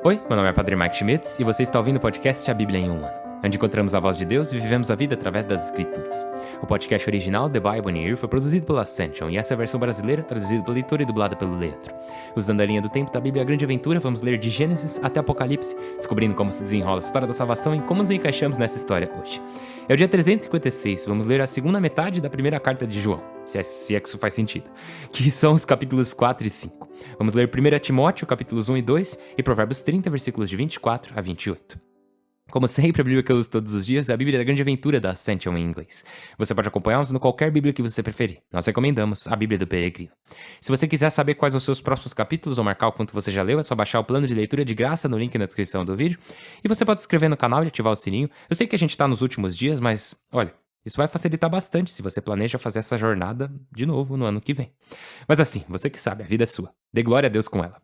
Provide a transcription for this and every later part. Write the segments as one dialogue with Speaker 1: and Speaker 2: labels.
Speaker 1: Oi, meu nome é Padre Mike Schmitz e você está ouvindo o podcast A Bíblia em um Ano, onde encontramos a voz de Deus e vivemos a vida através das Escrituras. O podcast original, The Bible in a Year, foi produzido pela Ascension e essa é a versão brasileira, traduzida pela leitura e dublada pelo Leandro. Usando a linha do tempo da Bíblia A Grande Aventura, vamos ler de Gênesis até Apocalipse, descobrindo como se desenrola a história da salvação e como nos encaixamos nessa história hoje. É o dia 356, vamos ler a segunda metade da primeira carta de João, se é que isso faz sentido, que são os capítulos 4 e 5. Vamos ler 1 Timóteo, capítulos 1 e 2, e Provérbios 30, versículos de 24 a 28. Como sempre, a Bíblia que eu uso todos os dias é a Bíblia da Grande Aventura da Ascension em inglês. Você pode acompanhá-nos no qualquer Bíblia que você preferir. Nós recomendamos a Bíblia do Peregrino. Se você quiser saber quais são os seus próximos capítulos ou marcar o quanto você já leu, é só baixar o plano de leitura de graça no link na descrição do vídeo. E você pode se inscrever no canal e ativar o sininho. Eu sei que a gente tá nos últimos dias, mas olha, isso vai facilitar bastante se você planeja fazer essa jornada de novo no ano que vem. Mas assim, você que sabe, a vida é sua. Dê glória a Deus com ela.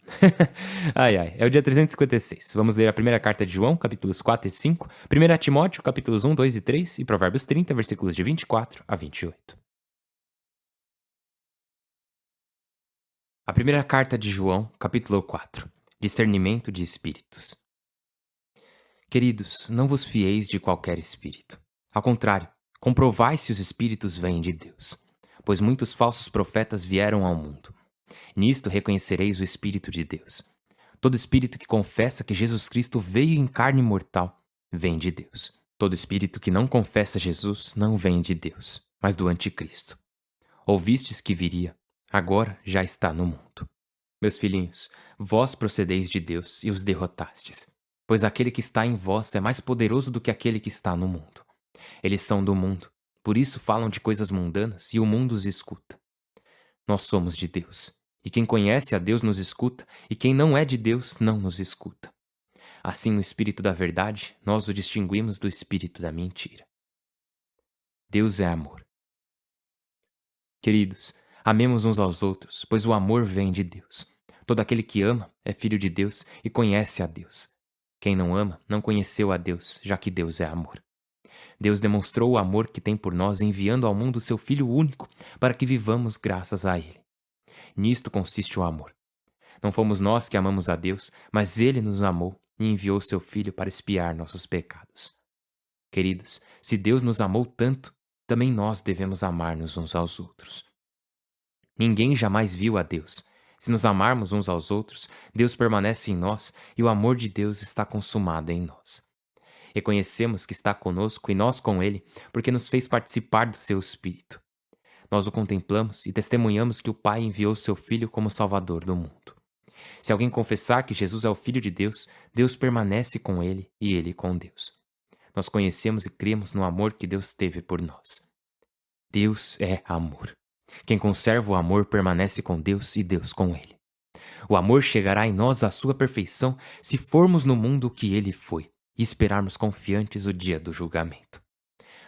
Speaker 1: É o dia 356. Vamos ler a primeira carta de João, capítulos 4 e 5, 1 Timóteo, capítulos 1, 2 e 3 e Provérbios 30, versículos de 24 a 28. A primeira carta de João, capítulo 4. Discernimento de espíritos. Queridos, não vos fieis de qualquer espírito. Ao contrário, comprovai se os espíritos vêm de Deus, pois muitos falsos profetas vieram ao mundo. Nisto reconhecereis o Espírito de Deus. Todo espírito que confessa que Jesus Cristo veio em carne mortal, vem de Deus. Todo espírito que não confessa Jesus não vem de Deus, mas do anticristo. Ouvistes que viria, agora já está no mundo. Meus filhinhos, vós procedeis de Deus e os derrotastes, pois aquele que está em vós é mais poderoso do que aquele que está no mundo. Eles são do mundo, por isso falam de coisas mundanas e o mundo os escuta. Nós somos de Deus, e quem conhece a Deus nos escuta, e quem não é de Deus não nos escuta. Assim, o espírito da verdade, nós o distinguimos do espírito da mentira. Deus é amor. Queridos, amemos uns aos outros, pois o amor vem de Deus. Todo aquele que ama é filho de Deus e conhece a Deus. Quem não ama não conheceu a Deus, já que Deus é amor. Deus demonstrou o amor que tem por nós enviando ao mundo seu Filho único para que vivamos graças a Ele. Nisto consiste o amor. Não fomos nós que amamos a Deus, mas Ele nos amou e enviou seu Filho para expiar nossos pecados. Queridos, se Deus nos amou tanto, também nós devemos amar-nos uns aos outros. Ninguém jamais viu a Deus. Se nos amarmos uns aos outros, Deus permanece em nós e o amor de Deus está consumado em nós. Reconhecemos que está conosco e nós com Ele, porque nos fez participar do seu Espírito. Nós o contemplamos e testemunhamos que o Pai enviou seu Filho como Salvador do mundo. Se alguém confessar que Jesus é o Filho de Deus, Deus permanece com ele e ele com Deus. Nós conhecemos e cremos no amor que Deus teve por nós. Deus é amor. Quem conserva o amor permanece com Deus e Deus com ele. O amor chegará em nós à sua perfeição se formos no mundo o que ele foi e esperarmos confiantes o dia do julgamento.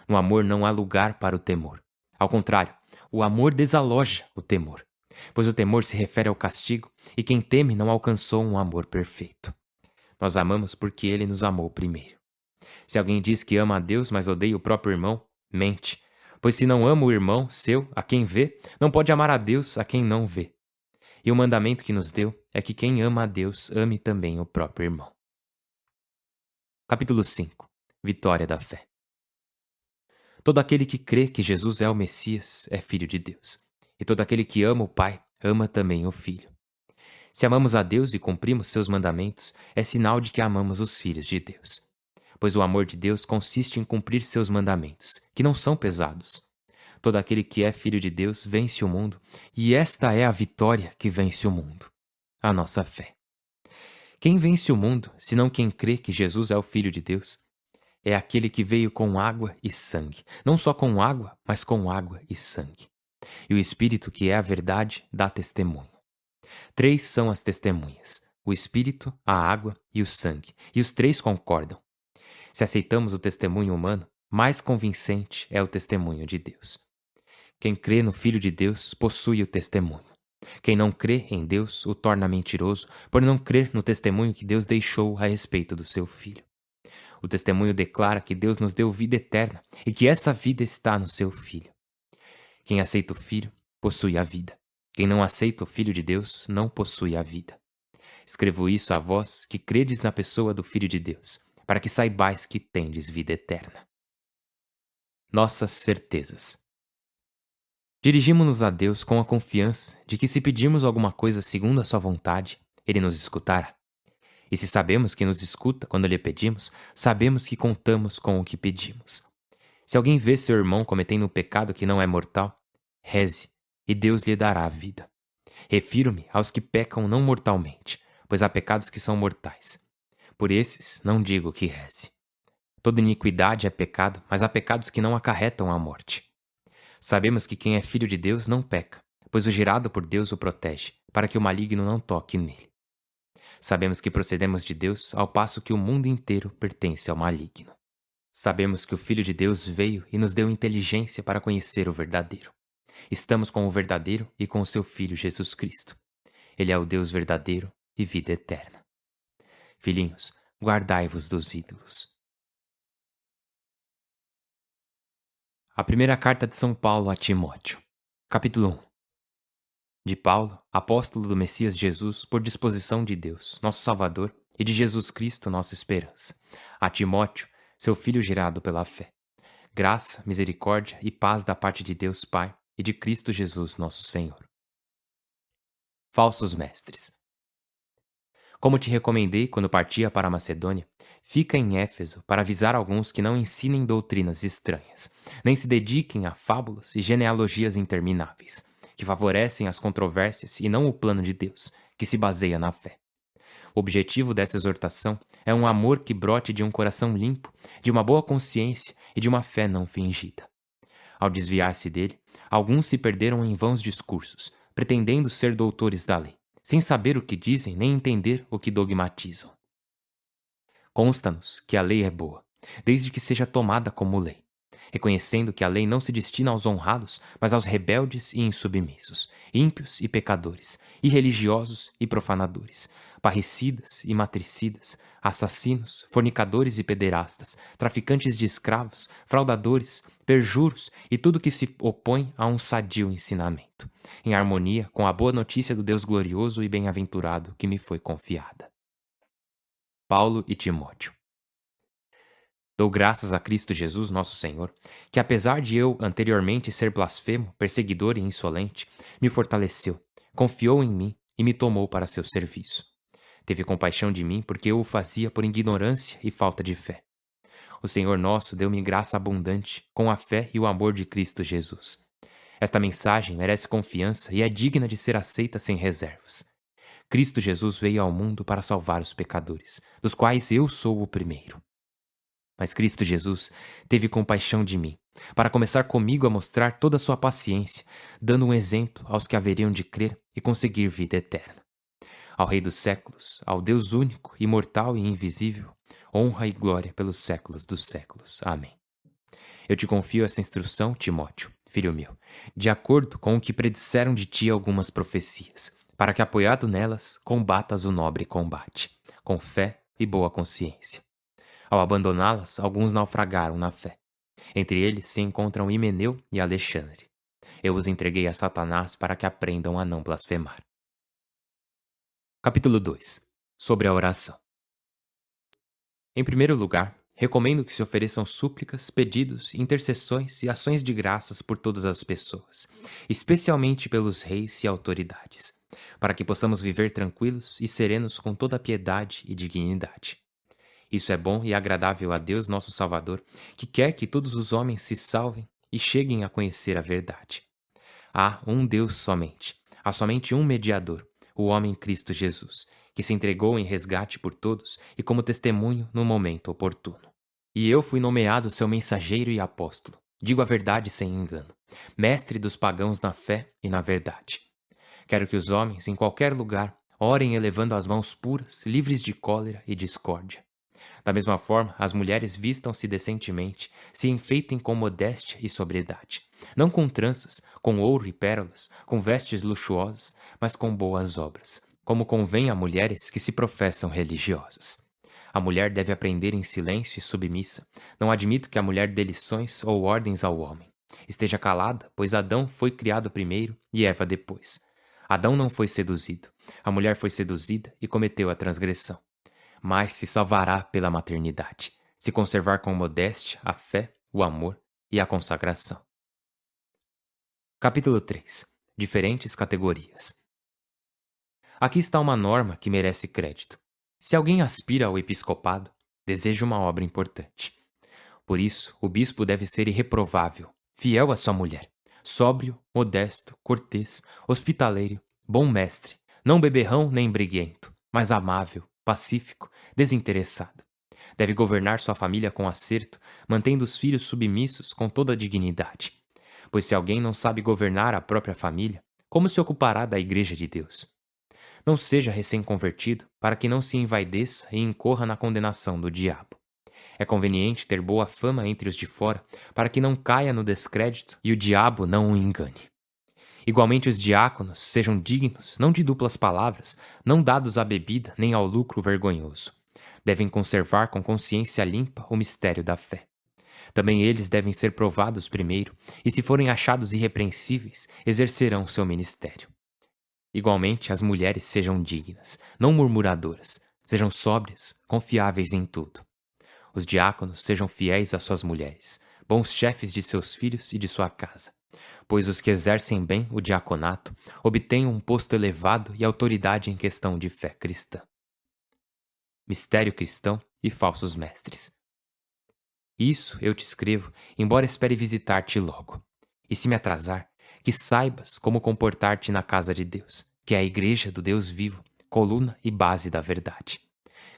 Speaker 1: No amor não há lugar para o temor. Ao contrário, o amor desaloja o temor, pois o temor se refere ao castigo, e quem teme não alcançou um amor perfeito. Nós amamos porque Ele nos amou primeiro. Se alguém diz que ama a Deus, mas odeia o próprio irmão, mente, pois se não ama o irmão seu, a quem vê, não pode amar a Deus a quem não vê. E o mandamento que nos deu é que quem ama a Deus ame também o próprio irmão. Capítulo 5. Vitória da fé. Todo aquele que crê que Jesus é o Messias é filho de Deus. E todo aquele que ama o Pai, ama também o Filho. Se amamos a Deus e cumprimos seus mandamentos, é sinal de que amamos os filhos de Deus. Pois o amor de Deus consiste em cumprir seus mandamentos, que não são pesados. Todo aquele que é filho de Deus vence o mundo, e esta é a vitória que vence o mundo: a nossa fé. Quem vence o mundo, senão quem crê que Jesus é o Filho de Deus? É aquele que veio com água e sangue, não só com água, mas com água e sangue. E o Espírito, que é a verdade, dá testemunho. 3 são as testemunhas: o Espírito, a água e o sangue, e os 3 concordam. Se aceitamos o testemunho humano, mais convincente é o testemunho de Deus. Quem crê no Filho de Deus possui o testemunho. Quem não crê em Deus o torna mentiroso, por não crer no testemunho que Deus deixou a respeito do seu Filho. O testemunho declara que Deus nos deu vida eterna e que essa vida está no seu Filho. Quem aceita o Filho possui a vida. Quem não aceita o Filho de Deus não possui a vida. Escrevo isso a vós que credes na pessoa do Filho de Deus, para que saibais que tendes vida eterna. Nossas certezas. Dirigimo-nos a Deus com a confiança de que se pedirmos alguma coisa segundo a sua vontade, Ele nos escutará. E se sabemos que nos escuta quando lhe pedimos, sabemos que contamos com o que pedimos. Se alguém vê seu irmão cometendo um pecado que não é mortal, reze, e Deus lhe dará a vida. Refiro-me aos que pecam não mortalmente, pois há pecados que são mortais. Por esses, não digo que reze. Toda iniquidade é pecado, mas há pecados que não acarretam a morte. Sabemos que quem é filho de Deus não peca, pois o gerado por Deus o protege, para que o maligno não toque nele. Sabemos que procedemos de Deus, ao passo que o mundo inteiro pertence ao maligno. Sabemos que o Filho de Deus veio e nos deu inteligência para conhecer o verdadeiro. Estamos com o verdadeiro e com o seu Filho Jesus Cristo. Ele é o Deus verdadeiro e vida eterna. Filhinhos, guardai-vos dos ídolos. A primeira carta de São Paulo a Timóteo. Capítulo 1. De Paulo, apóstolo do Messias Jesus, por disposição de Deus, nosso Salvador, e de Jesus Cristo, nossa esperança. A Timóteo, seu filho gerado pela fé. Graça, misericórdia e paz da parte de Deus Pai e de Cristo Jesus, nosso Senhor. Falsos mestres. Como te recomendei quando partia para a Macedônia, fica em Éfeso para avisar alguns que não ensinem doutrinas estranhas, nem se dediquem a fábulas e genealogias intermináveis, que favorecem as controvérsias e não o plano de Deus, que se baseia na fé. O objetivo dessa exortação é um amor que brote de um coração limpo, de uma boa consciência e de uma fé não fingida. Ao desviar-se dele, alguns se perderam em vãos discursos, pretendendo ser doutores da lei, sem saber o que dizem nem entender o que dogmatizam. Consta-nos que a lei é boa, desde que seja tomada como lei, reconhecendo que a lei não se destina aos honrados, mas aos rebeldes e insubmissos, ímpios e pecadores, irreligiosos e profanadores, parricidas e matricidas, assassinos, fornicadores e pederastas, traficantes de escravos, fraudadores, perjuros e tudo que se opõe a um sadio ensinamento, em harmonia com a boa notícia do Deus glorioso e bem-aventurado que me foi confiada. Paulo e Timóteo. Dou graças a Cristo Jesus, nosso Senhor, que apesar de eu anteriormente ser blasfemo, perseguidor e insolente, me fortaleceu, confiou em mim e me tomou para seu serviço. Teve compaixão de mim porque eu o fazia por ignorância e falta de fé. O Senhor nosso deu-me graça abundante com a fé e o amor de Cristo Jesus. Esta mensagem merece confiança e é digna de ser aceita sem reservas. Cristo Jesus veio ao mundo para salvar os pecadores, dos quais eu sou o primeiro. Mas Cristo Jesus teve compaixão de mim, para começar comigo a mostrar toda a sua paciência, dando um exemplo aos que haveriam de crer e conseguir vida eterna. Ao Rei dos séculos, ao Deus único, imortal e invisível, honra e glória pelos séculos dos séculos. Amém. Eu te confio essa instrução, Timóteo, filho meu, de acordo com o que predisseram de ti algumas profecias, para que, apoiado nelas, combatas o nobre combate, com fé e boa consciência. Ao abandoná-las, alguns naufragaram na fé. Entre eles se encontram Himeneu e Alexandre. Eu os entreguei a Satanás para que aprendam a não blasfemar. Capítulo 2. Sobre a oração. Em primeiro lugar, recomendo que se ofereçam súplicas, pedidos, intercessões e ações de graças por todas as pessoas, especialmente pelos reis e autoridades, para que possamos viver tranquilos e serenos com toda a piedade e dignidade. Isso é bom e agradável a Deus, nosso Salvador, que quer que todos os homens se salvem e cheguem a conhecer a verdade. Há um Deus somente, há somente um mediador, o homem Cristo Jesus, que se entregou em resgate por todos e como testemunho no momento oportuno. E eu fui nomeado seu mensageiro e apóstolo, digo a verdade sem engano, mestre dos pagãos na fé e na verdade. Quero que os homens, em qualquer lugar, orem elevando as mãos puras, livres de cólera e discórdia. Da mesma forma, as mulheres vistam-se decentemente, se enfeitem com modéstia e sobriedade, não com tranças, com ouro e pérolas, com vestes luxuosas, mas com boas obras, como convém a mulheres que se professam religiosas. A mulher deve aprender em silêncio e submissa. Não admito que a mulher dê lições ou ordens ao homem. Esteja calada, pois Adão foi criado primeiro e Eva depois. Adão não foi seduzido, A mulher foi seduzida e cometeu a transgressão, mas se salvará pela maternidade, se conservar com modéstia a fé, o amor e a consagração. Capítulo 3. Diferentes categorias. Aqui está uma norma que merece crédito. Se alguém aspira ao episcopado, deseja uma obra importante. Por isso, o bispo deve ser irreprovável, fiel à sua mulher, sóbrio, modesto, cortês, hospitaleiro, bom mestre, não beberrão nem briguento, mas amável, pacífico, desinteressado. Deve governar sua família com acerto, mantendo os filhos submissos com toda a dignidade. Pois se alguém não sabe governar a própria família, como se ocupará da igreja de Deus? Não seja recém-convertido, para que não se envaideça e incorra na condenação do diabo. É conveniente ter boa fama entre os de fora, para que não caia no descrédito e o diabo não o engane. Igualmente os diáconos sejam dignos, não de duplas palavras, não dados à bebida nem ao lucro vergonhoso. Devem conservar com consciência limpa o mistério da fé. Também eles devem ser provados primeiro, e se forem achados irrepreensíveis, exercerão seu ministério. Igualmente, as mulheres sejam dignas, não murmuradoras, sejam sóbrias, confiáveis em tudo. Os diáconos sejam fiéis às suas mulheres, bons chefes de seus filhos e de sua casa, pois os que exercem bem o diaconato obtêm um posto elevado e autoridade em questão de fé cristã. Mistério cristão e falsos mestres. Isso eu te escrevo, embora espere visitar-te logo. E se me atrasar, que saibas como comportar-te na casa de Deus, que é a igreja do Deus vivo, coluna e base da verdade.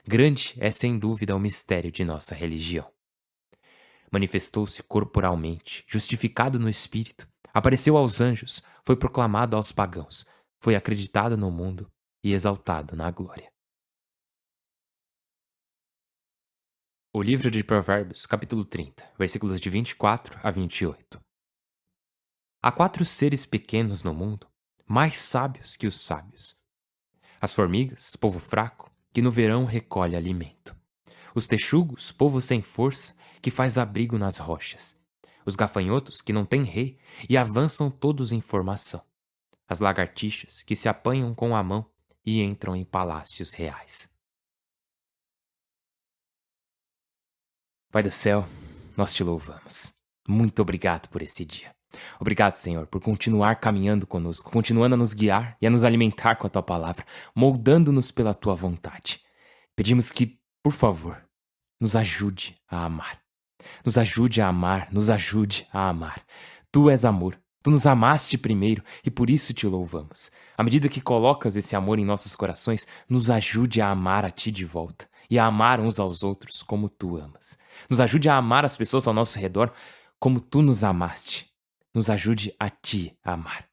Speaker 1: Grande é sem dúvida o mistério de nossa religião. Manifestou-se corporalmente, justificado no Espírito, apareceu aos anjos, foi proclamado aos pagãos, foi acreditado no mundo e exaltado na glória. O livro de Provérbios, capítulo 30, versículos de 24 a 28. Há 4 seres pequenos no mundo, mais sábios que os sábios. As formigas, povo fraco, que no verão recolhe alimento. Os texugos, povo sem força, que faz abrigo nas rochas. Os gafanhotos, que não têm rei, e avançam todos em formação. As lagartixas, que se apanham com a mão e entram em palácios reais. Pai do céu, nós te louvamos. Muito obrigado por esse dia. Obrigado, Senhor, por continuar caminhando conosco, continuando a nos guiar e a nos alimentar com a Tua palavra, moldando-nos pela Tua vontade. Pedimos que, por favor, nos ajude a amar. Nos ajude a amar, nos ajude a amar. Tu és amor. Tu nos amaste primeiro e por isso te louvamos. À medida que colocas esse amor em nossos corações, nos ajude a amar a Ti de volta e a amar uns aos outros como Tu amas. Nos ajude a amar as pessoas ao nosso redor como Tu nos amaste. Nos ajude a Ti a amar.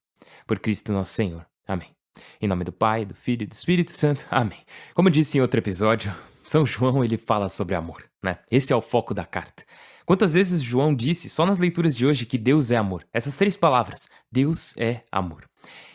Speaker 1: Por Cristo nosso Senhor. Amém. Em nome do Pai, do Filho e do Espírito Santo. Amém. Como eu disse em outro episódio, São João ele fala sobre amor, né? Esse é o foco da carta. Quantas vezes João disse, só nas leituras de hoje, que Deus é amor? Essas 3 palavras, Deus é amor.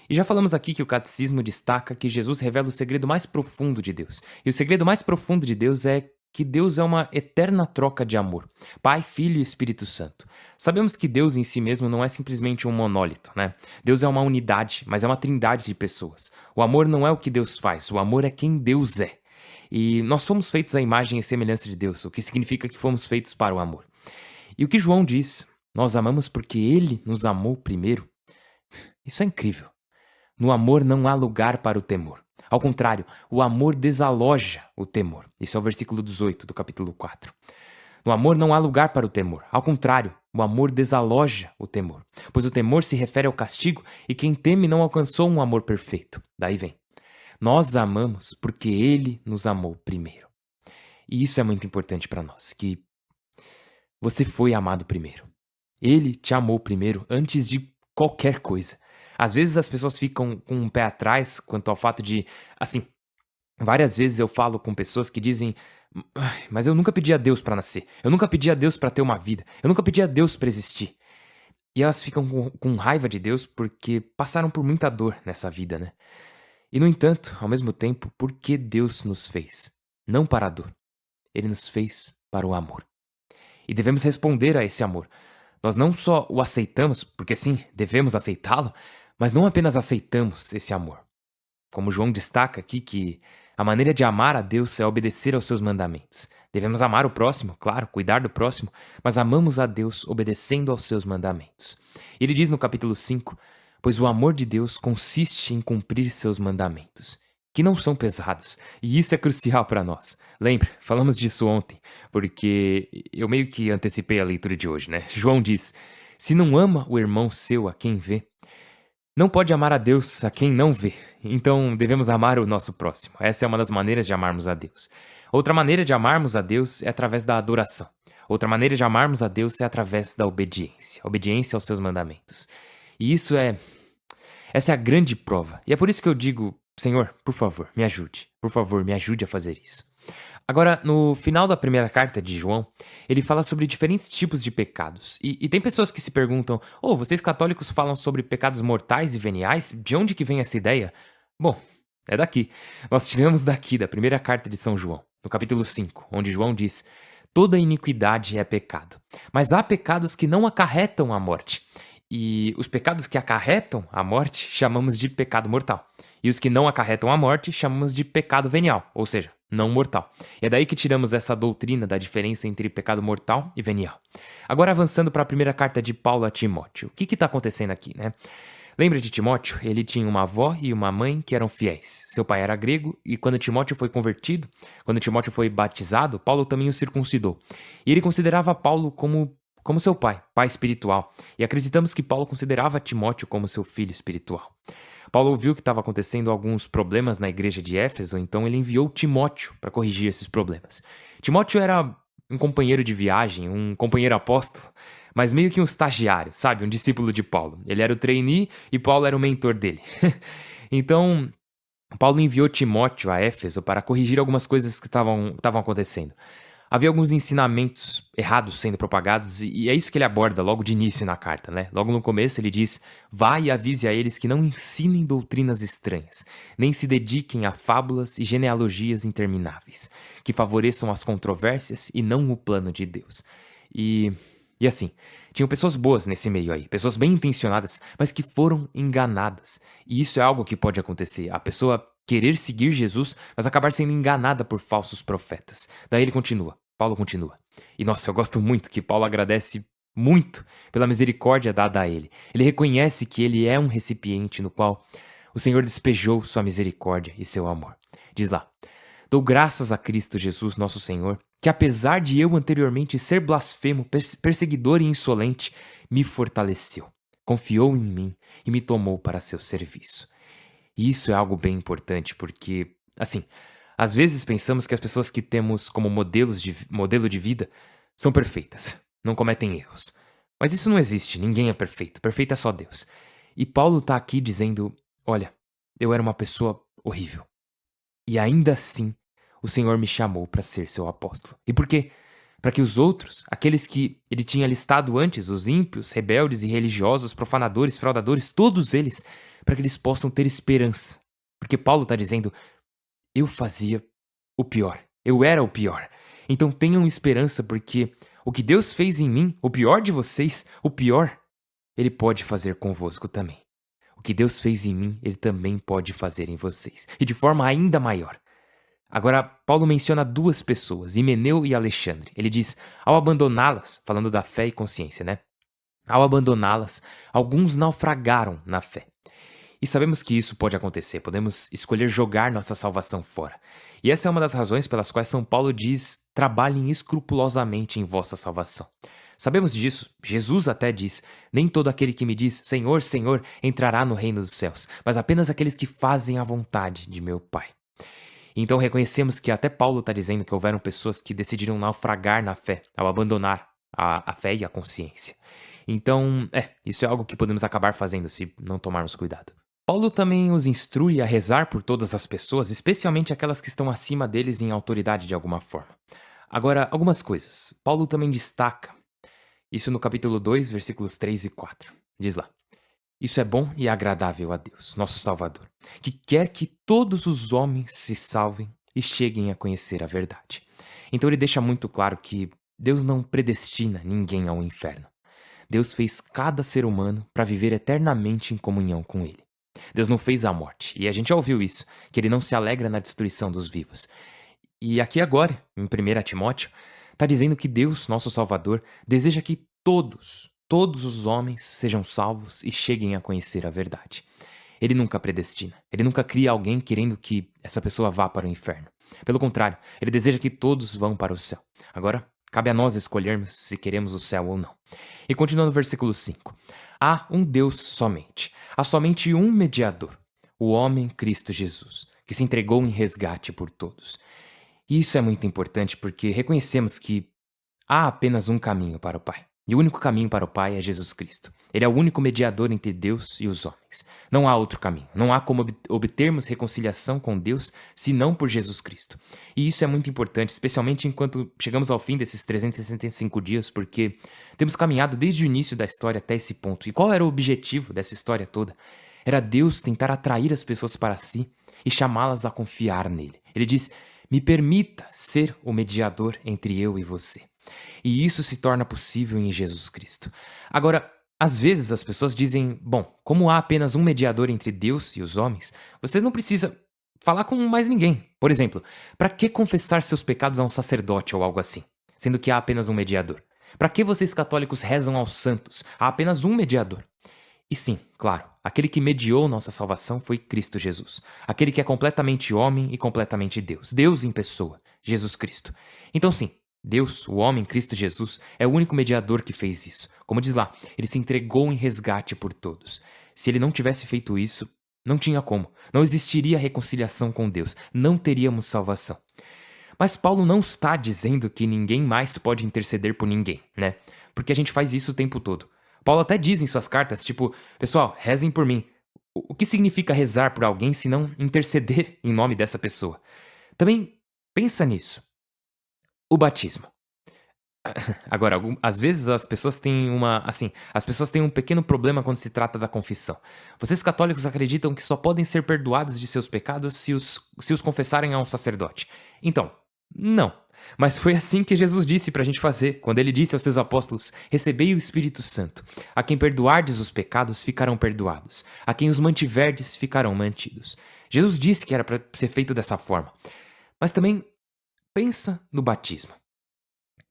Speaker 1: E já falamos aqui que o catecismo destaca que Jesus revela o segredo mais profundo de Deus. E o segredo mais profundo de Deus é que Deus é uma eterna troca de amor. Pai, Filho e Espírito Santo. Sabemos que Deus em si mesmo não é simplesmente um monólito, né? Deus é uma unidade, mas é uma trindade de pessoas. O amor não é o que Deus faz, o amor é quem Deus é. E nós somos feitos à imagem e semelhança de Deus, o que significa que fomos feitos para o amor. E o que João diz, nós amamos porque Ele nos amou primeiro. Isso é incrível. No amor não há lugar para o temor. Ao contrário, o amor desaloja o temor. Isso é o versículo 18 do capítulo 4. No amor não há lugar para o temor. Ao contrário, o amor desaloja o temor. Pois o temor se refere ao castigo e quem teme não alcançou um amor perfeito. Daí vem. Nós amamos porque Ele nos amou primeiro. E isso é muito importante para nós, que você foi amado primeiro. Ele te amou primeiro antes de qualquer coisa. Às vezes as pessoas ficam com um pé atrás quanto ao fato de, assim, várias vezes eu falo com pessoas que dizem, mas eu nunca pedi a Deus para nascer, eu nunca pedi a Deus para ter uma vida, eu nunca pedi a Deus para existir. E elas ficam com raiva de Deus porque passaram por muita dor nessa vida, né? E no entanto, ao mesmo tempo, por que Deus nos fez? Não para a dor. Ele nos fez para o amor. E devemos responder a esse amor. Nós não só o aceitamos, porque sim, devemos aceitá-lo, mas não apenas aceitamos esse amor. como João destaca aqui que a maneira de amar a Deus é obedecer aos seus mandamentos. Devemos amar o próximo, claro, cuidar do próximo, mas amamos a Deus obedecendo aos seus mandamentos. Ele diz no capítulo 5: pois o amor de Deus consiste em cumprir seus mandamentos, que não são pesados, e isso é crucial para nós. Lembre, falamos disso ontem, porque eu meio que antecipei a leitura de hoje, né? João diz: se não ama o irmão seu a quem vê, não pode amar a Deus a quem não vê. Então devemos amar o nosso próximo. Essa é uma das maneiras de amarmos a Deus. Outra maneira de amarmos a Deus é através da adoração. Outra maneira de amarmos a Deus é através da obediência. Obediência aos seus mandamentos. E essa é a grande prova. E é por isso que eu digo: Senhor, por favor, me ajude. Por favor, me ajude a fazer isso. Agora, no final da primeira carta de João, ele fala sobre diferentes tipos de pecados. E tem pessoas que se perguntam: vocês católicos falam sobre pecados mortais e veniais? De onde que vem essa ideia? Bom, é daqui. Nós tiramos daqui, da primeira carta de São João, no capítulo 5, onde João diz: toda iniquidade é pecado, mas há pecados que não acarretam a morte. E os pecados que acarretam a morte chamamos de pecado mortal. E os que não acarretam a morte chamamos de pecado venial, ou seja, não mortal. E é daí que tiramos essa doutrina da diferença entre pecado mortal e venial. Agora avançando para a primeira carta de Paulo a Timóteo. O que está acontecendo aqui, né? Lembra de Timóteo? Ele tinha uma avó e uma mãe que eram fiéis. Seu pai era grego e quando Timóteo foi convertido, quando Timóteo foi batizado, Paulo também o circuncidou. E ele considerava Paulo como seu pai espiritual. E acreditamos que Paulo considerava Timóteo como seu filho espiritual. Paulo ouviu que estava acontecendo alguns problemas na igreja de Éfeso, então ele enviou Timóteo para corrigir esses problemas. Timóteo era um companheiro de viagem, um companheiro apóstolo, mas meio que um estagiário, sabe? Um discípulo de Paulo. Ele era o trainee e Paulo era o mentor dele. Então, Paulo enviou Timóteo a Éfeso para corrigir algumas coisas que estavam acontecendo. Havia alguns ensinamentos errados sendo propagados e é isso que ele aborda logo de início na carta, né? Logo no começo ele diz: vá e avise a eles que não ensinem doutrinas estranhas, nem se dediquem a fábulas e genealogias intermináveis, que favoreçam as controvérsias e não o plano de Deus. E assim, tinham pessoas boas nesse meio aí, pessoas bem intencionadas, mas que foram enganadas. E isso é algo que pode acontecer. A pessoa querer seguir Jesus, mas acabar sendo enganada por falsos profetas. Daí ele continua, Paulo continua. E nossa, eu gosto muito que Paulo agradece muito pela misericórdia dada a ele. Ele reconhece que ele é um recipiente no qual o Senhor despejou sua misericórdia e seu amor. Diz lá: dou graças a Cristo Jesus, nosso Senhor, que apesar de eu anteriormente ser blasfemo, perseguidor e insolente, me fortaleceu, confiou em mim e me tomou para seu serviço. E isso é algo bem importante porque, assim, às vezes pensamos que as pessoas que temos como modelo de vida são perfeitas, não cometem erros. Mas isso não existe, ninguém é perfeito, perfeito é só Deus. E Paulo está aqui dizendo: olha, eu era uma pessoa horrível. E ainda assim, o Senhor me chamou para ser seu apóstolo. E por quê? Para que os outros, aqueles que ele tinha listado antes, os ímpios, rebeldes e religiosos, profanadores, fraudadores, todos eles, para que eles possam ter esperança. Porque Paulo está dizendo: eu fazia o pior, eu era o pior. Então tenham esperança, porque o que Deus fez em mim, o pior de vocês, o pior, Ele pode fazer convosco também. O que Deus fez em mim, Ele também pode fazer em vocês, e de forma ainda maior. Agora, Paulo menciona duas pessoas, Himeneu e Alexandre. Ele diz: ao abandoná-las, falando da fé e consciência, né? Ao abandoná-las, alguns naufragaram na fé. E sabemos que isso pode acontecer, podemos escolher jogar nossa salvação fora. E essa é uma das razões pelas quais São Paulo diz: trabalhem escrupulosamente em vossa salvação. Sabemos disso, Jesus até diz: nem todo aquele que me diz Senhor, Senhor entrará no reino dos céus, mas apenas aqueles que fazem a vontade de meu Pai. Então reconhecemos que até Paulo está dizendo que houveram pessoas que decidiram naufragar na fé, ao abandonar a fé e a consciência. Então, isso é algo que podemos acabar fazendo se não tomarmos cuidado. Paulo também os instrui a rezar por todas as pessoas, especialmente aquelas que estão acima deles em autoridade de alguma forma. Agora, algumas coisas. Paulo também destaca isso no capítulo 2, versículos 3 e 4. Diz lá: isso é bom e agradável a Deus, nosso Salvador, que quer que todos os homens se salvem e cheguem a conhecer a verdade. Então ele deixa muito claro que Deus não predestina ninguém ao inferno. Deus fez cada ser humano para viver eternamente em comunhão com Ele. Deus não fez a morte. E a gente já ouviu isso, que ele não se alegra na destruição dos vivos. E aqui agora, em 1 Timóteo, está dizendo que Deus, nosso Salvador, deseja que todos os homens sejam salvos e cheguem a conhecer a verdade. Ele nunca predestina. Ele nunca cria alguém querendo que essa pessoa vá para o inferno. Pelo contrário, ele deseja que todos vão para o céu. Agora, cabe a nós escolhermos se queremos o céu ou não. E continuando no versículo 5. Há um Deus somente. Há somente um mediador, o homem Cristo Jesus, que se entregou em resgate por todos. E isso é muito importante porque reconhecemos que há apenas um caminho para o Pai. E o único caminho para o Pai é Jesus Cristo. Ele é o único mediador entre Deus e os homens. Não há outro caminho. Não há como obtermos reconciliação com Deus senão por Jesus Cristo. E isso é muito importante, especialmente enquanto chegamos ao fim desses 365 dias, porque temos caminhado desde o início da história até esse ponto. E qual era o objetivo dessa história toda? Era Deus tentar atrair as pessoas para si e chamá-las a confiar nele. Ele diz: me permita ser o mediador entre eu e você. E isso se torna possível em Jesus Cristo. Agora, às vezes as pessoas dizem, bom, como há apenas um mediador entre Deus e os homens, você não precisa falar com mais ninguém. Por exemplo, para que confessar seus pecados a um sacerdote ou algo assim, sendo que há apenas um mediador? Para que vocês católicos rezam aos santos? Há apenas um mediador. E sim, claro, aquele que mediou nossa salvação foi Cristo Jesus. Aquele que é completamente homem e completamente Deus. Deus em pessoa, Jesus Cristo. Então sim, Deus, o homem, Cristo Jesus, é o único mediador que fez isso. Como diz lá, ele se entregou em resgate por todos. Se ele não tivesse feito isso, não tinha como. Não existiria reconciliação com Deus. Não teríamos salvação. Mas Paulo não está dizendo que ninguém mais pode interceder por ninguém, né? Porque a gente faz isso o tempo todo. Paulo até diz em suas cartas, tipo, pessoal, rezem por mim. O que significa rezar por alguém se não interceder em nome dessa pessoa? Também pensa nisso. O batismo. Agora, às vezes as pessoas têm as pessoas têm um pequeno problema quando se trata da confissão. Vocês católicos acreditam que só podem ser perdoados de seus pecados se os confessarem a um sacerdote. Então, não. Mas foi assim que Jesus disse pra gente fazer, quando ele disse aos seus apóstolos: recebei o Espírito Santo. A quem perdoardes os pecados, ficarão perdoados. A quem os mantiverdes, ficarão mantidos. Jesus disse que era para ser feito dessa forma. Mas também pensa no batismo.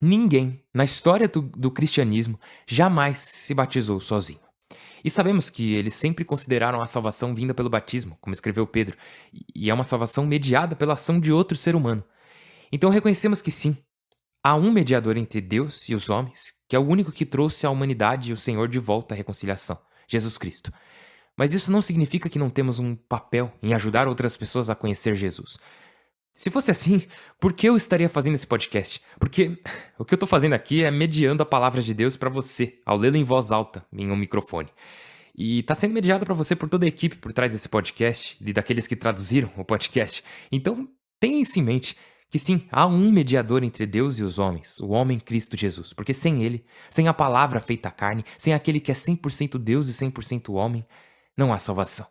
Speaker 1: Ninguém, na história do cristianismo, jamais se batizou sozinho. E sabemos que eles sempre consideraram a salvação vinda pelo batismo, como escreveu Pedro, e é uma salvação mediada pela ação de outro ser humano. Então reconhecemos que sim, há um mediador entre Deus e os homens, que é o único que trouxe a humanidade e o Senhor de volta à reconciliação, Jesus Cristo. Mas isso não significa que não temos um papel em ajudar outras pessoas a conhecer Jesus. Se fosse assim, por que eu estaria fazendo esse podcast? Porque o que eu estou fazendo aqui é mediando a palavra de Deus para você, ao lê-la em voz alta, em um microfone. E está sendo mediada para você por toda a equipe por trás desse podcast, e daqueles que traduziram o podcast. Então, tenha isso em mente, que sim, há um mediador entre Deus e os homens, o homem Cristo Jesus. Porque sem ele, sem a palavra feita carne, sem aquele que é 100% Deus e 100% homem, não há salvação.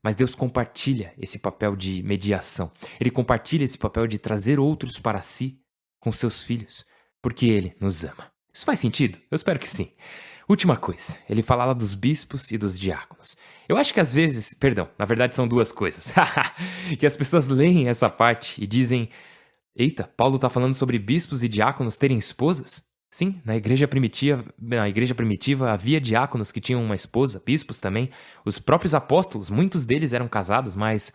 Speaker 1: Mas Deus compartilha esse papel de mediação. Ele compartilha esse papel de trazer outros para si com seus filhos, porque Ele nos ama. Isso faz sentido? Eu espero que sim. Última coisa, ele fala lá dos bispos e dos diáconos. Eu acho que às vezes, na verdade são duas coisas, que as pessoas leem essa parte e dizem: eita, Paulo está falando sobre bispos e diáconos terem esposas? Sim, na igreja primitiva havia diáconos que tinham uma esposa, bispos também. Os próprios apóstolos, muitos deles eram casados, mas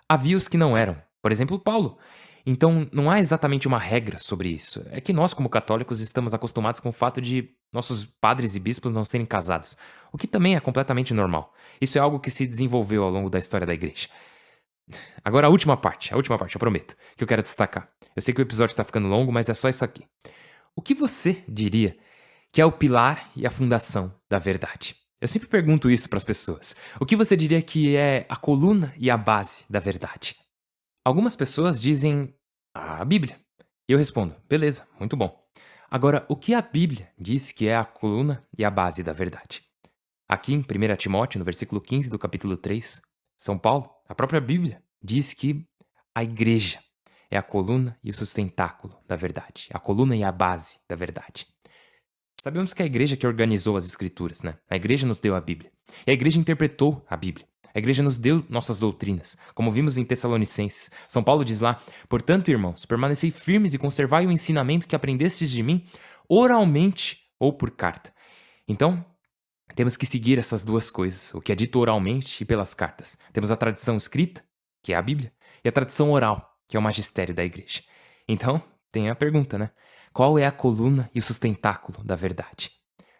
Speaker 1: havia os que não eram. Por exemplo, Paulo. Então, não há exatamente uma regra sobre isso. É que nós, como católicos, estamos acostumados com o fato de nossos padres e bispos não serem casados, o que também é completamente normal. Isso é algo que se desenvolveu ao longo da história da igreja. Agora a última parte, eu prometo, que eu quero destacar. Eu sei que o episódio está ficando longo, mas é só isso aqui. O que você diria que é o pilar e a fundação da verdade? Eu sempre pergunto isso para as pessoas. O que você diria que é a coluna e a base da verdade? Algumas pessoas dizem a Bíblia. E eu respondo: beleza, muito bom. Agora, o que a Bíblia diz que é a coluna e a base da verdade? Aqui em 1 Timóteo, no versículo 15 do capítulo 3, São Paulo, a própria Bíblia, diz que a igreja é a coluna e o sustentáculo da verdade. A coluna e a base da verdade. Sabemos que é a igreja que organizou as escrituras, né? A igreja nos deu a Bíblia. E a igreja interpretou a Bíblia. A igreja nos deu nossas doutrinas, como vimos em Tessalonicenses. São Paulo diz lá: portanto, irmãos, permanecei firmes e conservai o ensinamento que aprendestes de mim, oralmente ou por carta. Então, temos que seguir essas duas coisas, o que é dito oralmente e pelas cartas. Temos a tradição escrita, que é a Bíblia, e a tradição oral, que é o magistério da igreja. Então, tem a pergunta, né? Qual é a coluna e o sustentáculo da verdade?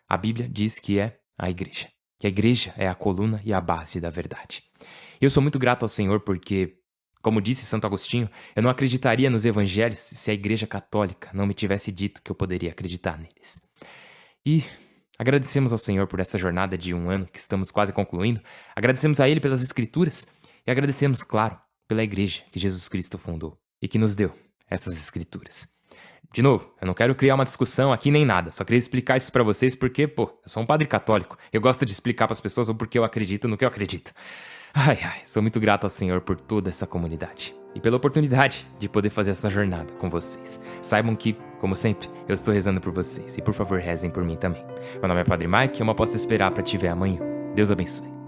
Speaker 1: A Bíblia diz que é a igreja. Que a igreja é a coluna e a base da verdade. Eu sou muito grato ao Senhor porque, como disse Santo Agostinho, eu não acreditaria nos evangelhos se a igreja católica não me tivesse dito que eu poderia acreditar neles. E agradecemos ao Senhor por essa jornada de 1 ano que estamos quase concluindo. Agradecemos a Ele pelas Escrituras e agradecemos, claro, pela igreja que Jesus Cristo fundou e que nos deu essas Escrituras. De novo, eu não quero criar uma discussão aqui nem nada, só queria explicar isso pra vocês porque, eu sou um padre católico. Eu gosto de explicar pras pessoas o porquê eu acredito no que eu acredito. Ai, sou muito grato ao Senhor por toda essa comunidade e pela oportunidade de poder fazer essa jornada com vocês. Saibam que, como sempre, eu estou rezando por vocês e por favor rezem por mim também. Meu nome é Padre Mike e eu mal posso esperar pra te ver amanhã. Deus abençoe.